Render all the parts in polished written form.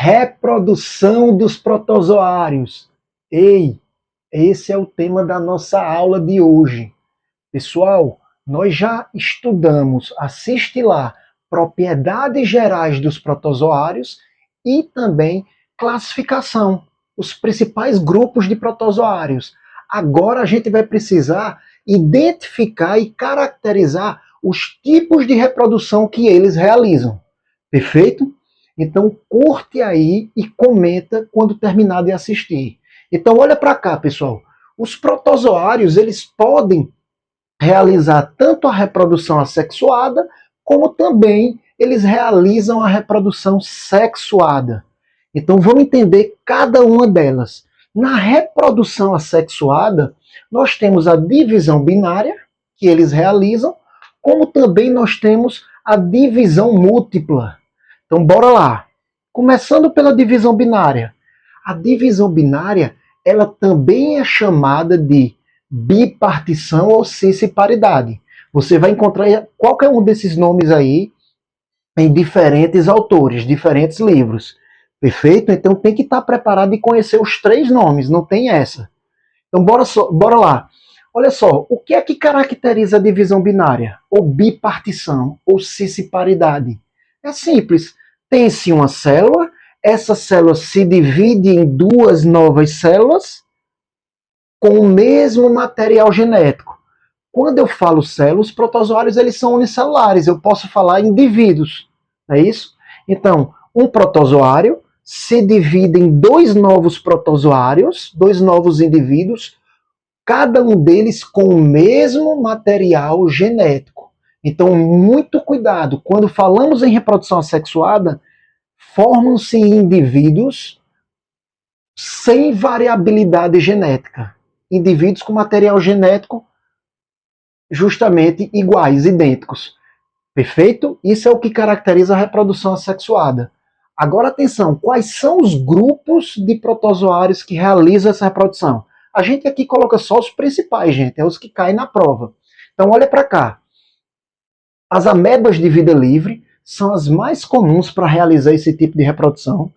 Reprodução dos protozoários. Ei, esse é o tema da nossa aula de hoje. Pessoal, nós já estudamos, assiste lá, propriedades gerais dos protozoários e também classificação, os principais grupos de protozoários. Agora a gente vai precisar identificar e caracterizar os tipos de reprodução que eles realizam. Perfeito? Então curte aí e comenta quando terminar de assistir. Então olha para cá, pessoal. Os protozoários, eles podem realizar tanto a reprodução assexuada, como também eles realizam a reprodução sexuada. Então vamos entender cada uma delas. Na reprodução assexuada, nós temos a divisão binária, que eles realizam, como também nós temos a divisão múltipla. Então bora lá. Começando pela divisão binária. A divisão binária, ela também é chamada de bipartição ou cisparidade. Você vai encontrar qualquer um desses nomes aí em diferentes autores, diferentes livros. Perfeito? Então tem que estar preparado e conhecer os três nomes, não tem essa. Então bora lá. Olha só, o que é que caracteriza a divisão binária? Ou bipartição, ou cisparidade? É simples. Tem-se uma célula, essa célula se divide em duas novas células com o mesmo material genético. Quando eu falo células, os protozoários eles são unicelulares, eu posso falar indivíduos, não é isso? Então, um protozoário se divide em dois novos protozoários, dois novos indivíduos, cada um deles com o mesmo material genético. Então, muito cuidado. Quando falamos em reprodução assexuada, formam-se indivíduos sem variabilidade genética. Indivíduos com material genético justamente iguais, idênticos. Perfeito? Isso é o que caracteriza a reprodução assexuada. Agora, atenção, quais são os grupos de protozoários que realizam essa reprodução? A gente aqui coloca só os principais, gente, é os que caem na prova. Então, olha para cá. As amebas de vida livre são as mais comuns para realizar esse tipo de reprodução,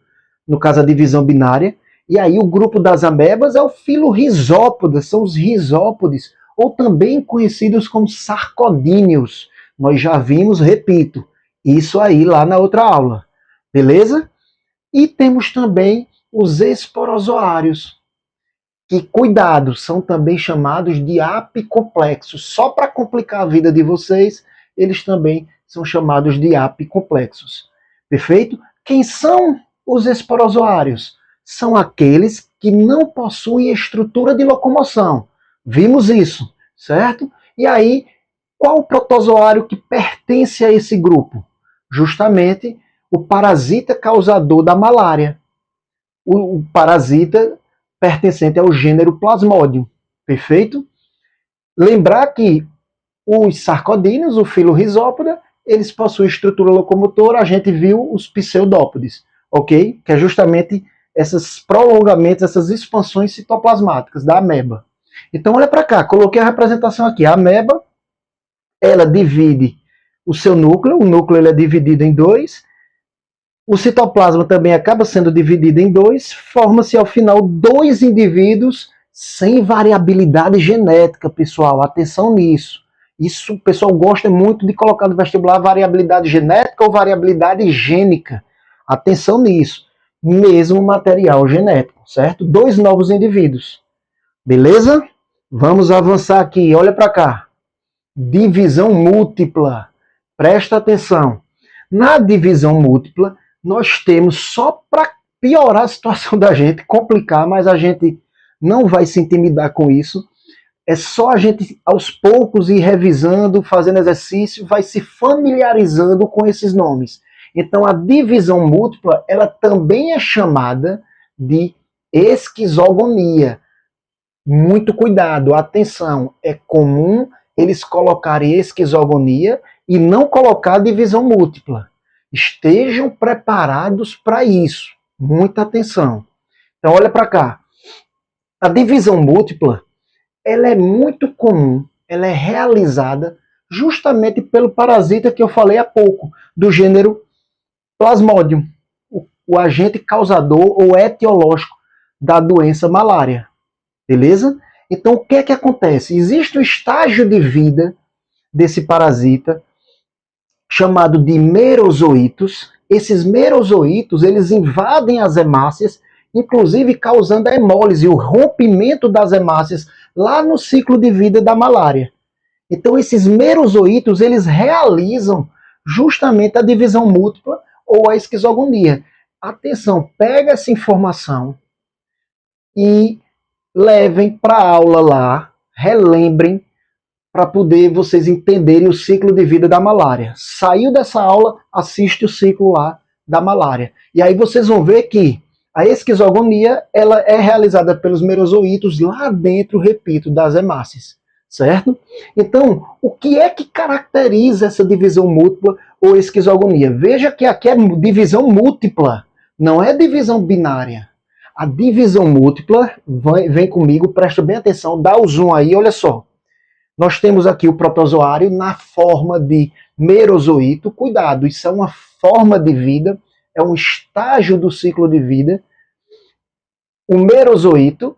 no caso a divisão binária. E aí o grupo das amebas é o filo Rhizópoda, são os risópodes, ou também conhecidos como sarcodíneos. Nós já vimos, repito, isso aí lá na outra aula. Beleza? E temos também os esporozoários, que, cuidado, são também chamados de apicomplexos. Só para complicar a vida de vocês, eles também são chamados de apicomplexos. Perfeito? Quem são os esporozoários? São aqueles que não possuem estrutura de locomoção. Vimos isso, certo? E aí, qual o protozoário que pertence a esse grupo? Justamente o parasita causador da malária. O parasita pertencente ao gênero Plasmodium. Perfeito? Lembrar que os sarcodíneos, o filo Rhizópoda, eles possuem estrutura locomotora, a gente viu os pseudópodes, ok? Que é justamente esses prolongamentos, essas expansões citoplasmáticas da ameba. Então olha para cá, coloquei a representação aqui. A ameba, ela divide o seu núcleo, o núcleo ele é dividido em dois, o citoplasma também acaba sendo dividido em dois, forma-se ao final dois indivíduos sem variabilidade genética, pessoal, atenção nisso. Isso o pessoal gosta muito de colocar no vestibular variabilidade genética ou variabilidade gênica. Atenção nisso. Mesmo material genético, certo? Dois novos indivíduos. Beleza? Vamos avançar aqui. Olha para cá. Divisão múltipla. Presta atenção. Na divisão múltipla, nós temos, só para piorar a situação da gente, complicar, mas a gente não vai se intimidar com isso. É só a gente, aos poucos, ir revisando, fazendo exercício, vai se familiarizando com esses nomes. Então, a divisão múltipla, ela também é chamada de esquizogonia. Muito cuidado, atenção, é comum eles colocarem esquizogonia e não colocar divisão múltipla. Estejam preparados para isso. Muita atenção. Então, olha para cá. A divisão múltipla, ela é muito comum, ela é realizada justamente pelo parasita que eu falei há pouco, do gênero Plasmodium. o agente causador ou etiológico da doença malária. Beleza? Então, o que é que acontece? Existe um estágio de vida desse parasita chamado de merozoítos. Esses merozoítos, eles invadem as hemácias, inclusive causando a hemólise, o rompimento das hemácias lá no ciclo de vida da malária. Então, esses merozoítos, eles realizam justamente a divisão múltipla ou a esquizogonia. Atenção, pega essa informação e levem para a aula lá, relembrem, para poder vocês entenderem o ciclo de vida da malária. Saiu dessa aula, assiste o ciclo lá da malária. E aí vocês vão ver que a esquizogonia ela é realizada pelos merozoítos lá dentro, repito, das hemácias. Certo? Então, o que é que caracteriza essa divisão múltipla ou esquizogonia? Veja que aqui é divisão múltipla, não é divisão binária. A divisão múltipla, vem comigo, presta bem atenção, dá o zoom aí, olha só. Nós temos aqui o protozoário na forma de merozoíto. Cuidado, isso é uma forma de vida, é um estágio do ciclo de vida. O merozoíto,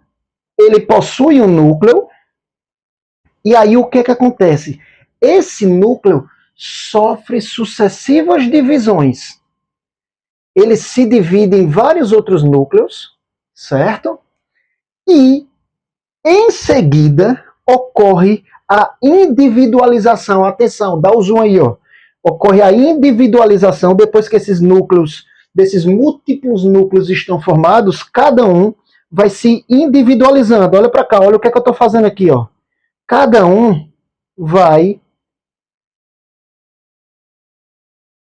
ele possui um núcleo. E aí o que acontece? Esse núcleo sofre sucessivas divisões. Ele se divide em vários outros núcleos, certo? E, em seguida, ocorre a individualização. Atenção, dá o zoom aí, ó. Ocorre a individualização depois que esses núcleos, desses múltiplos núcleos estão formados, cada um vai se individualizando. Olha para cá, olha o que eu estou fazendo aqui, ó. Cada um vai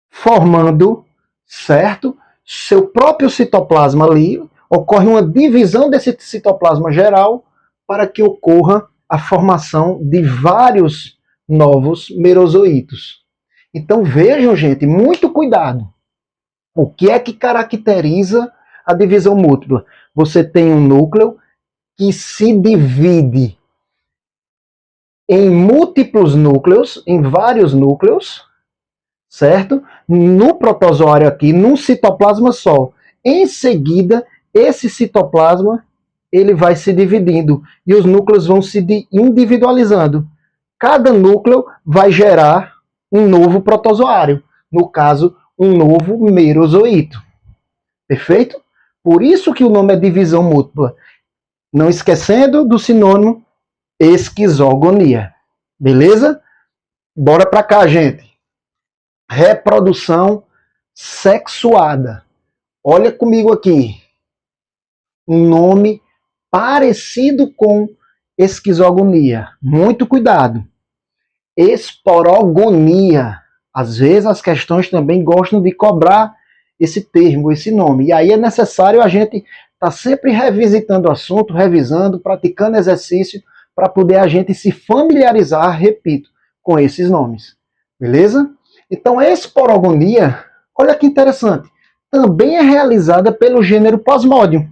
formando, certo? Seu próprio citoplasma ali, ocorre uma divisão desse citoplasma geral para que ocorra a formação de vários novos merozoítos. Então vejam, gente, muito cuidado. O que é que caracteriza a divisão múltipla? Você tem um núcleo que se divide em múltiplos núcleos, em vários núcleos, certo? No protozoário aqui, num citoplasma só. Em seguida, esse citoplasma ele vai se dividindo e os núcleos vão se individualizando. Cada núcleo vai gerar um novo protozoário, no caso, um novo merozoíto. Perfeito? Por isso que o nome é divisão múltipla. Não esquecendo do sinônimo esquizogonia. Beleza? Bora pra cá, gente. Reprodução sexuada. Olha comigo aqui. Um nome parecido com esquizogonia. Muito cuidado. Esporogonia. Às vezes as questões também gostam de cobrar esse termo, esse nome. E aí é necessário a gente estar sempre revisitando o assunto, revisando, praticando exercício, para poder a gente se familiarizar, repito, com esses nomes. Beleza? Então a esporogonia, olha que interessante, também é realizada pelo gênero Plasmodium,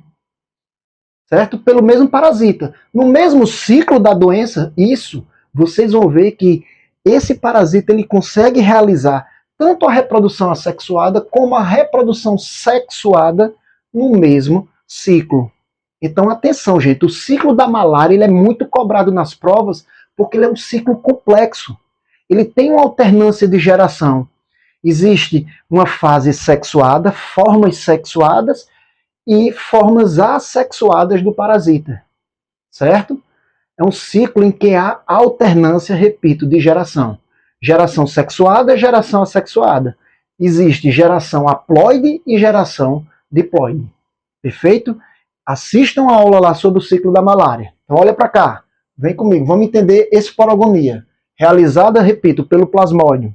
certo? Pelo mesmo parasita. No mesmo ciclo da doença, isso, vocês vão ver que esse parasita ele consegue realizar tanto a reprodução assexuada como a reprodução sexuada no mesmo ciclo. Então, atenção, gente, o ciclo da malária ele é muito cobrado nas provas porque ele é um ciclo complexo. Ele tem uma alternância de geração. Existe uma fase sexuada, formas sexuadas e formas assexuadas do parasita, certo? É um ciclo em que há alternância, repito, de geração. Geração sexuada, geração assexuada. Existe geração haploide e geração diploide. Perfeito? Assistam a aula lá sobre o ciclo da malária. Então olha para cá, vem comigo, vamos entender esporogonia. Realizada, repito, pelo Plasmodium.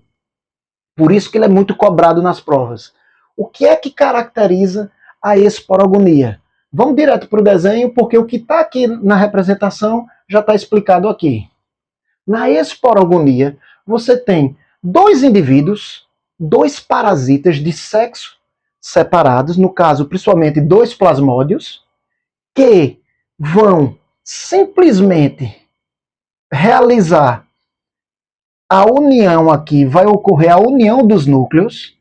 Por isso que ele é muito cobrado nas provas. O que é que caracteriza a esporogonia? Vamos direto para o desenho, porque o que está aqui na representação já está explicado aqui. Na esporogonia, você tem dois indivíduos, dois parasitas de sexo separados, no caso, principalmente dois plasmódios, que vão simplesmente realizar a união aqui, vai ocorrer a união dos núcleos.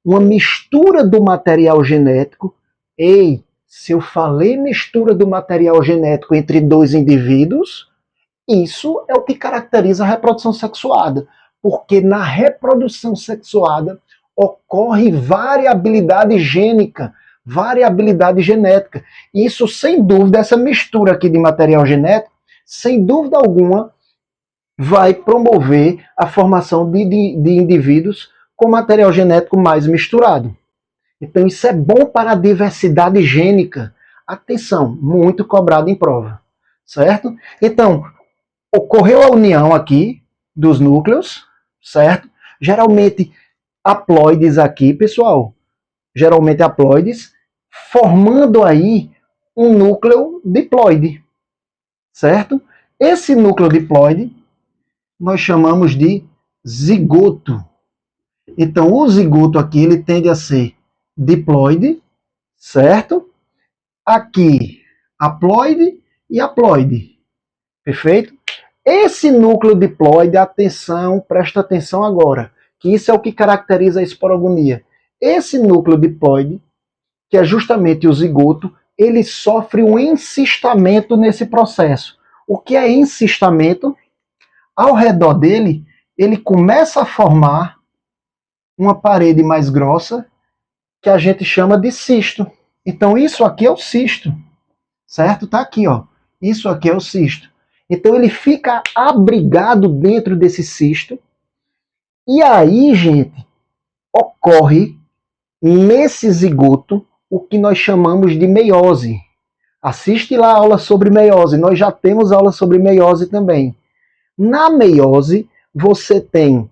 uma mistura do material genético. Ei, se eu falei mistura do material genético entre dois indivíduos, isso é o que caracteriza a reprodução sexuada, porque na reprodução sexuada ocorre variabilidade gênica, variabilidade genética. Isso, sem dúvida, essa mistura aqui de material genético, sem dúvida alguma, vai promover a formação de indivíduos com material genético mais misturado. Então, isso é bom para a diversidade gênica. Atenção, muito cobrado em prova, certo? Então, ocorreu a união aqui dos núcleos, certo? Geralmente haploides aqui, pessoal, geralmente haploides, formando aí um núcleo diploide, certo? Esse núcleo diploide nós chamamos de zigoto. Então, o zigoto aqui ele tende a ser diploide, certo? Aqui, haploide e haploide. Perfeito? Esse núcleo diploide, atenção, presta atenção agora, que isso é o que caracteriza a esporogonia. Esse núcleo diploide, que é justamente o zigoto, ele sofre um encistamento nesse processo. O que é encistamento? Ao redor dele, ele começa a formar uma parede mais grossa, que a gente chama de cisto. Então, isso aqui é o cisto, certo? Tá aqui, ó. Isso aqui é o cisto. Então, ele fica abrigado dentro desse cisto. E aí, gente, ocorre nesse zigoto o que nós chamamos de meiose. Assiste lá a aula sobre meiose. Nós já temos aula sobre meiose também. Na meiose, você tem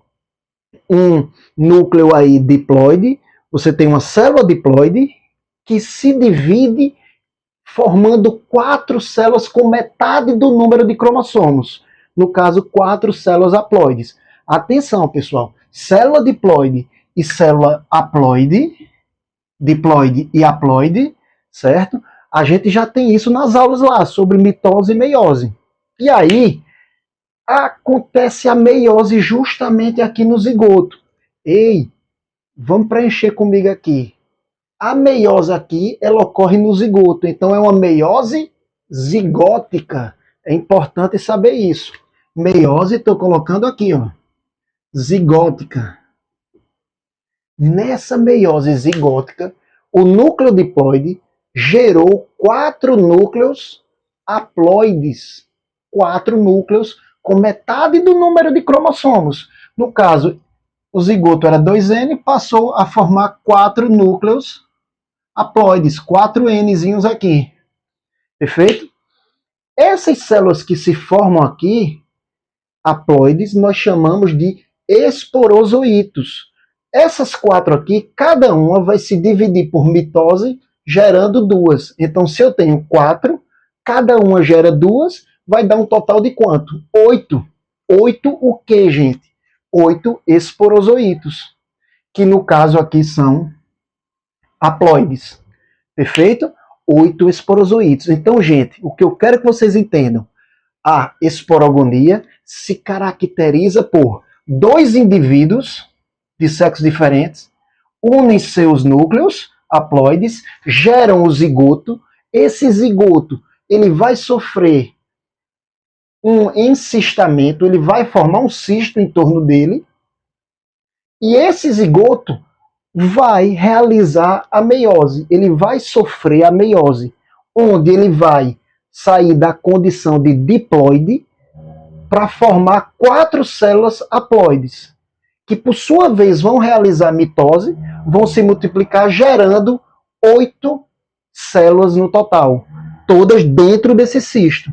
um núcleo aí diploide, você tem uma célula diploide que se divide formando 4 células com metade do número de cromossomos. No caso, 4 células haploides. Atenção, pessoal. Célula diploide e célula haploide, diploide e haploide, certo? A gente já tem isso nas aulas lá, sobre mitose e meiose. E aí, acontece a meiose justamente aqui no zigoto. Ei, vamos preencher comigo aqui. A meiose aqui, ela ocorre no zigoto. Então, é uma meiose zigótica. É importante saber isso. Meiose, estou colocando aqui, ó. Zigótica. Nessa meiose zigótica, o núcleo diploide gerou 4 núcleos haploides. 4 núcleos com metade do número de cromossomos. No caso, o zigoto era 2N, passou a formar 4 núcleos haploides, 4 Nzinhos aqui. Perfeito? Essas células que se formam aqui, haploides, nós chamamos de esporozoítos. Essas 4 aqui, cada uma vai se dividir por mitose, gerando 2. Então, se eu tenho 4, cada uma gera 2, vai dar um total de quanto? 8. 8 o que, gente? 8 esporozoítos, que no caso aqui são haploides. Perfeito? 8 esporozoítos. Então, gente, o que eu quero que vocês entendam, a esporogonia se caracteriza por 2 indivíduos de sexos diferentes, unem seus núcleos haploides, geram o zigoto. Esse zigoto, ele vai sofrer um encistamento, ele vai formar um cisto em torno dele, e esse zigoto vai realizar a meiose, ele vai sofrer a meiose, onde ele vai sair da condição de diploide para formar 4 células haploides, que por sua vez vão realizar mitose, vão se multiplicar gerando 8 células no total, todas dentro desse cisto.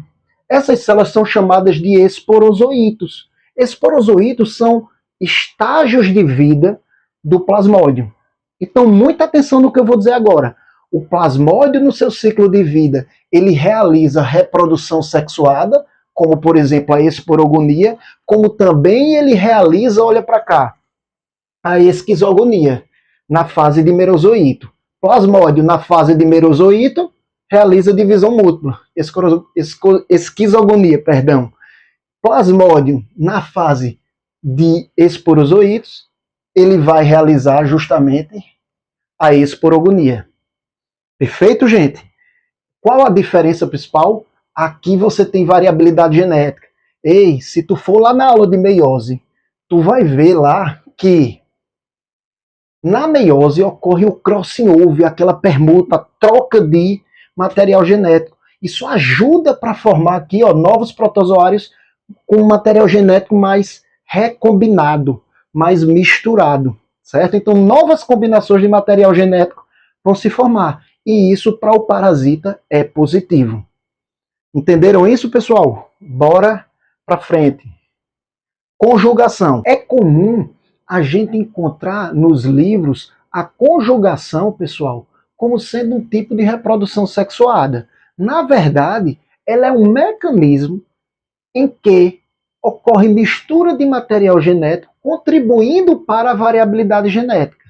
Essas células são chamadas de esporozoítos. Esporozoítos são estágios de vida do plasmódio. Então, muita atenção no que eu vou dizer agora. O plasmódio, no seu ciclo de vida, ele realiza reprodução sexuada, como, por exemplo, a esporogonia, como também ele realiza, olha para cá, a esquizogonia, na fase de merozoíto. Plasmódio, na fase de merozoíto, realiza divisão múltipla, esquizogonia, perdão. Plasmódio, na fase de esporozoítos, ele vai realizar justamente a esporogonia. Perfeito, gente? Qual a diferença principal? Aqui você tem variabilidade genética. Ei, se tu for lá na aula de meiose, tu vai ver lá que na meiose ocorre o crossing over, aquela permuta, troca de material genético. Isso ajuda para formar aqui, ó, novos protozoários com material genético mais recombinado, mais misturado, certo? Então, novas combinações de material genético vão se formar. E isso, para o parasita, é positivo. Entenderam isso, pessoal? Bora para frente. Conjugação. É comum a gente encontrar nos livros a conjugação, pessoal, como sendo um tipo de reprodução sexuada. Na verdade, ela é um mecanismo em que ocorre mistura de material genético, contribuindo para a variabilidade genética.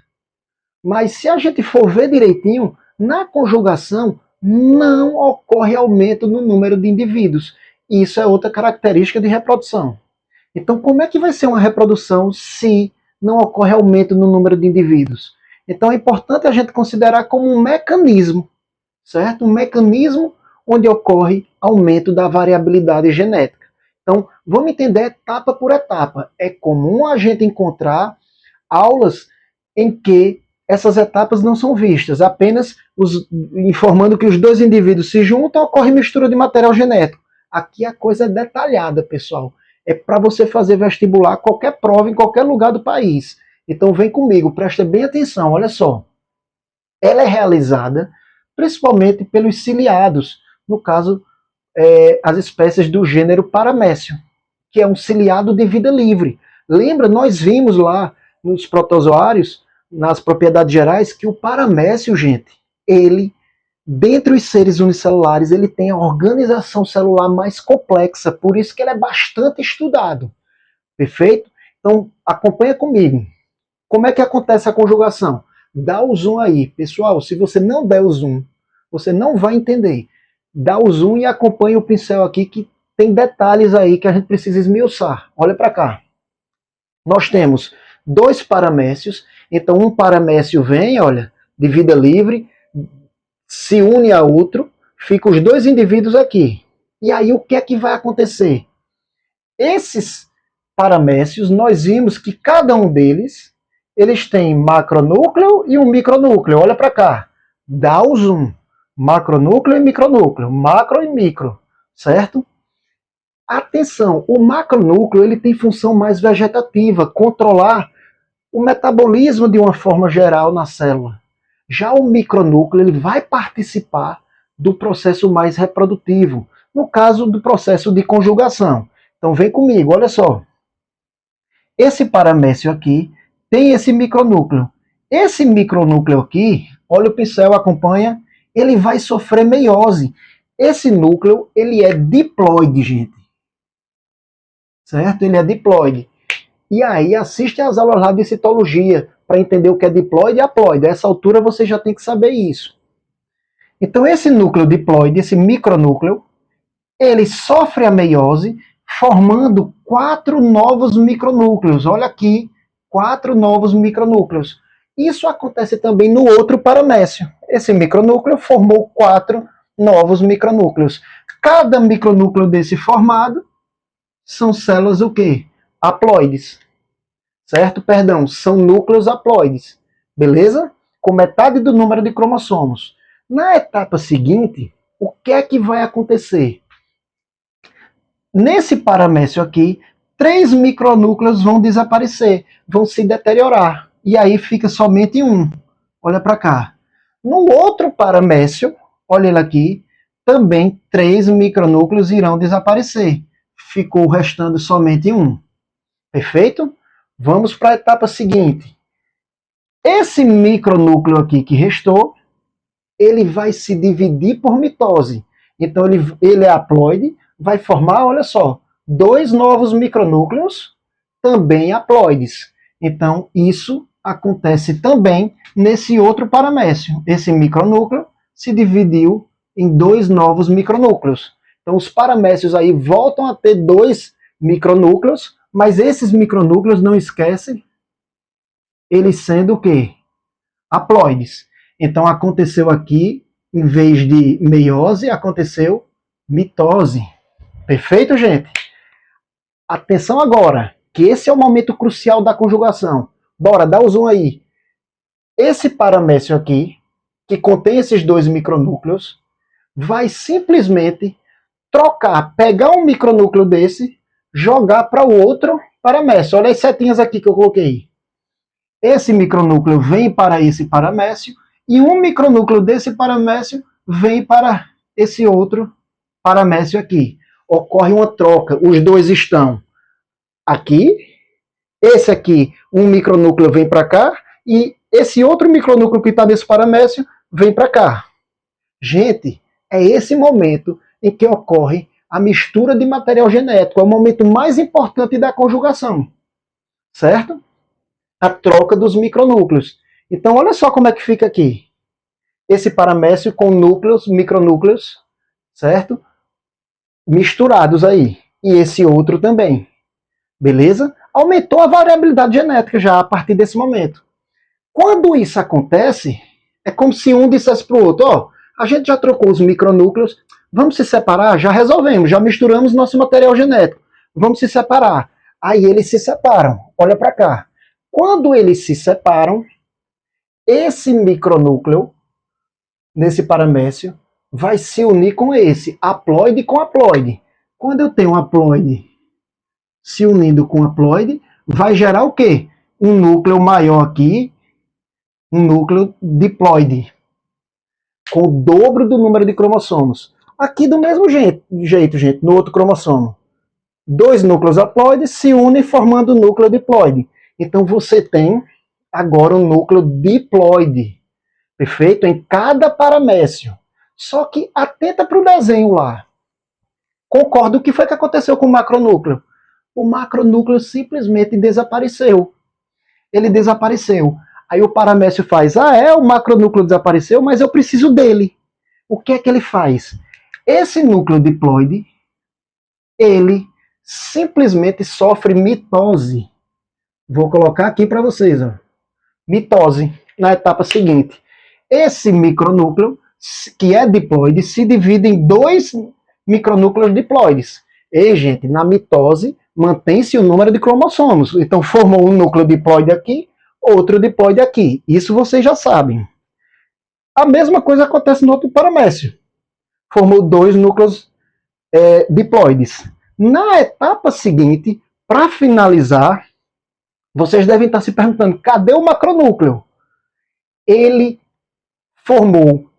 Mas se a gente for ver direitinho, na conjugação não ocorre aumento no número de indivíduos. Isso é outra característica de reprodução. Então, como é que vai ser uma reprodução se não ocorre aumento no número de indivíduos? Então, é importante a gente considerar como um mecanismo, certo? Um mecanismo onde ocorre aumento da variabilidade genética. Então, vamos entender etapa por etapa. É comum a gente encontrar aulas em que essas etapas não são vistas, apenas informando que os dois indivíduos se juntam, ocorre mistura de material genético. Aqui a coisa é detalhada, pessoal. É para você fazer vestibular, qualquer prova, em qualquer lugar do país. Então vem comigo, presta bem atenção, olha só. Ela é realizada principalmente pelos ciliados, no caso, as espécies do gênero Paramécio, que é um ciliado de vida livre. Lembra, nós vimos lá nos protozoários, nas propriedades gerais, que o Paramécio, gente, ele, dentre os seres unicelulares, ele tem a organização celular mais complexa, por isso que ele é bastante estudado. Perfeito? Então, acompanha comigo. Como é que acontece a conjugação? Dá o zoom aí. Pessoal, se você não der o zoom, você não vai entender. Dá o zoom e acompanha o pincel aqui, que tem detalhes aí que a gente precisa esmiuçar. Olha para cá. Nós temos dois paramécios. Então, um paramécio vem, olha, de vida livre, se une a outro, ficam os dois indivíduos aqui. E aí, o que é que vai acontecer? Esses paramécios, nós vimos que cada um deles, eles têm macronúcleo e um micronúcleo. Olha para cá. Dá o zoom. Macronúcleo e micronúcleo. Macro e micro. Certo? Atenção, o macronúcleo ele tem função mais vegetativa, controlar o metabolismo de uma forma geral na célula. Já o micronúcleo ele vai participar do processo mais reprodutivo, no caso do processo de conjugação. Então vem comigo, olha só. Esse paramécio aqui tem esse micronúcleo. Esse micronúcleo aqui, olha o pincel, acompanha, ele vai sofrer meiose. Esse núcleo, ele é diploide, gente. Certo? Ele é diploide. E aí, assiste às aulas lá de citologia, para entender o que é diploide e haploide. A essa altura você já tem que saber isso. Então, esse núcleo diploide, esse micronúcleo, ele sofre a meiose, formando 4 novos micronúcleos. Olha aqui, 4 novos micronúcleos. Isso acontece também no outro paramécio. Esse micronúcleo formou 4 novos micronúcleos. Cada micronúcleo desse formado são células o quê? Haploides. Certo? Perdão, são núcleos haploides. Beleza? Com metade do número de cromossomos. Na etapa seguinte, o que é que vai acontecer? Nesse paramécio aqui, 3 micronúcleos vão desaparecer, vão se deteriorar. E aí fica somente um. Olha para cá. No outro paramécio, olha ele aqui, também 3 micronúcleos irão desaparecer. Ficou restando somente um. Perfeito? Vamos para a etapa seguinte. Esse micronúcleo aqui que restou, ele vai se dividir por mitose. Então ele é haploide, vai formar, olha só, 2 novos micronúcleos, também haploides. Então isso acontece também nesse outro paramécio. Esse micronúcleo se dividiu em 2 novos micronúcleos. Então os paramécios aí voltam a ter 2 micronúcleos, mas esses micronúcleos, não esquecem, Eles sendo o quê? Haploides. Então aconteceu aqui, em vez de meiose, aconteceu mitose. Perfeito, gente? Atenção agora, que esse é o momento crucial da conjugação. Bora, dá o zoom aí. Esse paramécio aqui, que contém esses dois micronúcleos, vai simplesmente trocar, pegar um micronúcleo desse, jogar para o outro paramécio. Olha as setinhas aqui que eu coloquei. Esse micronúcleo vem para esse paramécio e um micronúcleo desse paramécio vem para esse outro paramécio aqui. Ocorre uma troca, os dois estão aqui, esse aqui, um micronúcleo vem para cá e esse outro micronúcleo que está nesse paramécio vem para cá. Gente, é esse momento em que ocorre a mistura de material genético, é o momento mais importante da conjugação, certo? A troca dos micronúcleos. Então, olha só como é que fica aqui. Esse paramécio com núcleos, micronúcleos, certo? Misturados aí. E esse outro também. Beleza? Aumentou a variabilidade genética já a partir desse momento. Quando isso acontece, é como se um dissesse para o outro, ó, a gente já trocou os micronúcleos, vamos se separar? Já resolvemos, já misturamos nosso material genético. Vamos se separar. Aí eles se separam. Olha para cá. Quando eles se separam, esse micronúcleo, nesse paramécio, vai se unir com esse, haploide com haploide. Quando eu tenho um haploide se unindo com haploide, vai gerar o quê? Um núcleo maior aqui, um núcleo diploide, com o dobro do número de cromossomos. Aqui do mesmo jeito, gente, no outro cromossomo. Dois núcleos haploides se unem formando o núcleo diploide. Então você tem agora um núcleo diploide, perfeito? Em cada paramécio. Só que atenta para o desenho lá. Concordo, o que foi que aconteceu com o macronúcleo? O macronúcleo simplesmente desapareceu. Ele desapareceu. Aí o paramécio faz, o macronúcleo desapareceu, mas eu preciso dele. O que é que ele faz? Esse núcleo diploide, ele simplesmente sofre mitose. Vou colocar aqui para vocês, ó. Mitose, na etapa seguinte. Esse micronúcleo, que é diploide, se divide em dois micronúcleos diploides. E, gente, na mitose, mantém-se o número de cromossomos. Então, formou um núcleo diploide aqui, outro diploide aqui. Isso vocês já sabem. A mesma coisa acontece no outro paramécio. Formou dois núcleos diploides. Na etapa seguinte, para finalizar, vocês devem estar se perguntando, cadê o macronúcleo? Ele formou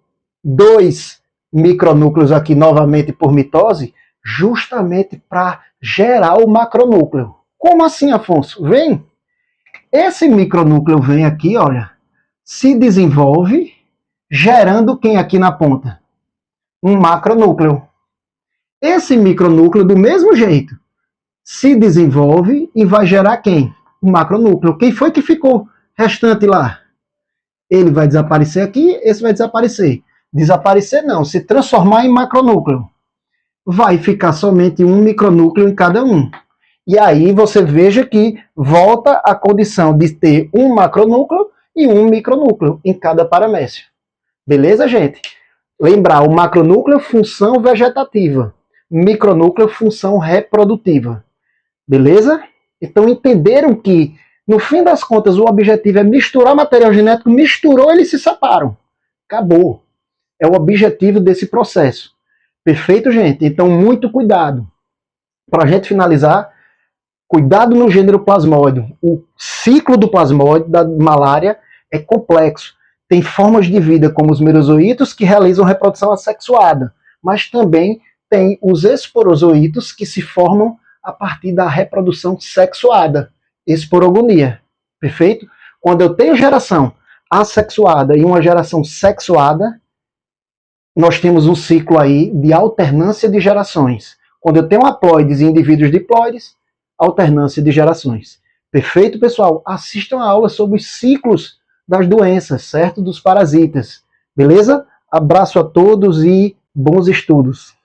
dois micronúcleos aqui novamente por mitose, justamente para gerar o macronúcleo. Como assim, Afonso? Vem! Esse micronúcleo vem aqui, olha, se desenvolve, gerando quem aqui na ponta? Um macronúcleo. Esse micronúcleo, do mesmo jeito, se desenvolve e vai gerar quem? O macronúcleo. Quem foi que ficou restante lá? Ele vai desaparecer aqui, esse vai desaparecer. Desaparecer não, se transformar em macronúcleo. Vai ficar somente um micronúcleo em cada um. E aí você veja que volta a condição de ter um macronúcleo e um micronúcleo em cada paramécio. Beleza, gente? Lembrar, o macronúcleo, função vegetativa. Micronúcleo, função reprodutiva. Beleza? Então entenderam que, no fim das contas, o objetivo é misturar material genético, misturou, eles se separam. Acabou. É o objetivo desse processo. Perfeito, gente? Então, muito cuidado. Para a gente finalizar, cuidado no gênero plasmóide. O ciclo do plasmóide, da malária, é complexo. Tem formas de vida, como os merozoítos, que realizam reprodução assexuada. Mas também tem os esporozoítos, que se formam a partir da reprodução sexuada, esporogonia, perfeito? Quando eu tenho geração assexuada e uma geração sexuada, nós temos um ciclo aí de alternância de gerações. Quando eu tenho haploides e indivíduos diploides, alternância de gerações. Perfeito, pessoal? Assistam a aula sobre os ciclos das doenças, certo? Dos parasitas. Beleza? Abraço a todos e bons estudos.